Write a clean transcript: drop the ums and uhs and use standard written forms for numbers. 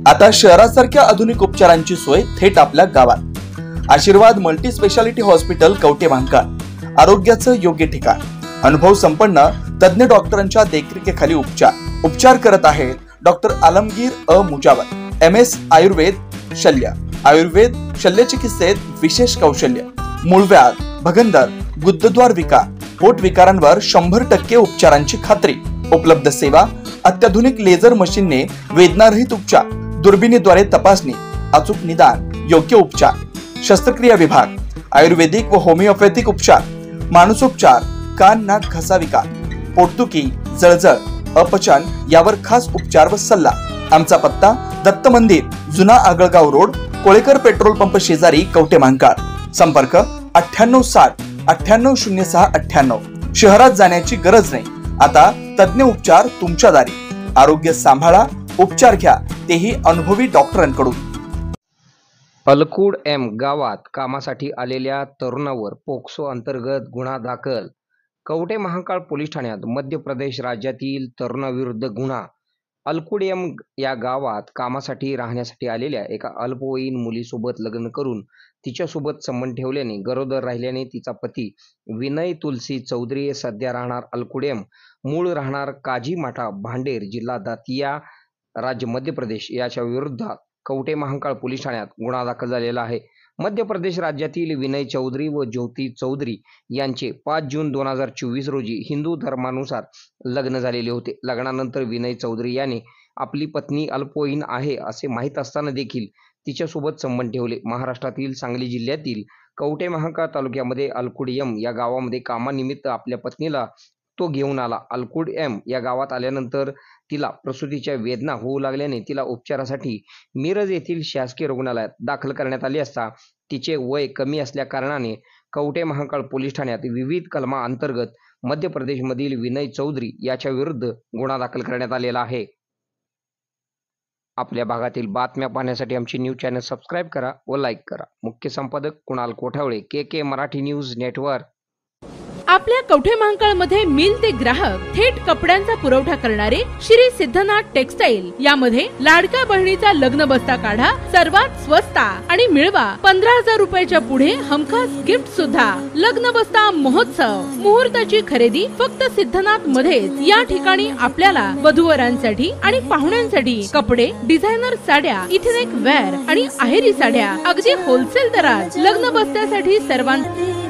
आता शहरासारख्या आधुनिक उपचारांची सोय थेट आपल्या गावात। आशीर्वाद मल्टी स्पेशालिटी हॉस्पिटल कवठेमहांकाळ, आरोग्याचं योग्य ठिकाण, अनुभव संपन्न तज्ञ डॉक्टरांच्या देखरेखीखाली उपचार करत आहेत डॉक्टर आलमगीर मुजावर, MS आयुर्वेद शल्य, आयुर्वेद शल्य चिकित्सेत विशेष कौशल्य, मूळव्याध, भगंदर, गुदद्वार विकार, पोट विकारांवर 100% उपचारांची खात्री, उपलब्ध सेवा, अत्याधुनिक लेझर मशीनने वेदनारहित उपचार, दुर्बिणीद्वारे तपासणी, अचूक निदान, योग्य उपचार, शस्त्रक्रिया विभाग, आयुर्वेदिक व होमिओपॅथिक उपचार, मानसोपचार, कान नाक घसा विकार, पोटदुखी, जळजळ, अपचन यावर खास उपचार व सल्ला। आमचा पत्ता दत्त मंदिर, जुना Agalgaon road, Kolekar petrol pump शेजारी, कवठेमहांकाळ। संपर्क 9860 9806 98। शहरात जाण्याची गरज नाही, आता तज्ञ उपचार तुमच्या दारी। आरोग्य सांभाळा, उपचार घ्या, तेही अनुभवी डॉक्टरांकडून। अलकुड एम गावात कामासाठी आलेल्या तरुणावर पोक्सो अंतर्गत गुन्हा दाखल। कवठेमहांकाळ पोलीस ठाण्यात मध्य प्रदेश राज्यातील तरुणाविरुद्ध गुन्हा। अलकुड एम या गावात कामासाठी राहण्यासाठी आलेल्या एका अल्पवयीन मुलीसोबत लग्न करून तिच्यासोबत संबंध ठेवल्याने गरोदर राहिल्याने तिचा पती विनय तुलसी चौधरी सध्या राहणार अलकुड एम, मूळ राहणार काजीमाठा, भांडेर, जिल्हा दातिया, राज्य मध्य प्रदेश याच्या विरुद्ध कवठेमहांकाळ पोलीस ठाण्यात गुन्हा दाखल झालेला आहे। मध्य प्रदेश राज्यातील विनय चौधरी व ज्योती चौधरी यांचे 5 जून 2024 रोजी हिंदू धर्मानुसार लग्न झालेले होते। लग्नानंतर विनय चौधरी याने आपली पत्नी अल्पवयीन आहे असे माहीत असताना देखील तिच्यासोबत संबंध ठेवले। महाराष्ट्रातील सांगली जिल्ह्यातील कवठेमहांकाळ तालुक्यामध्ये अलकुड एम या गावामध्ये कामानिमित्त आपल्या पत्नीला तो घेऊन आला। अलकुड एम या गावात आल्यानंतर तिला प्रसूतीच्या वेदना होऊ लागल्याने तिला उपचारासाठी मिरज येथील शासकीय रुग्णालयात दाखल करण्यात आले असता तिचे वय कमी असल्या कारणाने कवठेमहांकाळ पोलीस ठाण्यात विविध कलमा अंतर्गत मध्य प्रदेशमधील विनय चौधरी याच्या विरुद्ध गुन्हा दाखल करण्यात आलेला आहे। आपल्या भागातील बातम्या पाहण्यासाठी आमची न्यूज चॅनल सबस्क्राईब करा व लाईक करा। मुख्य संपादक Kunal Kothawale, KK Marathi news network. आपल्या कवठेमहांकाळ मध्ये मिल ते ग्राहक थेट कपड्यांचा पुरवठा करणारे श्री सिद्धनाथ टेक्सटाईल यामध्ये लाडक्या बहिणीचा लग्न बस्ता काढा, सर्वात स्वस्त आणि मिळवा 15,000 रुपयाच्या पुढे हमखास गिफ्ट सुद्धा। लग्न बस्ता महोत्सव, मुहूर्ताची खरेदी फक्त सिद्धनाथ मध्येच। या ठिकाणी आपल्याला वधूवरांसाठी आणि पाहुण्यांसाठी कपडे, डिझायनर साड्या, इथेनिक वेअर आणि आहेरी साड्या अगदी होलसेल दरात। लग्न बस्त्यासाठी सर्वांना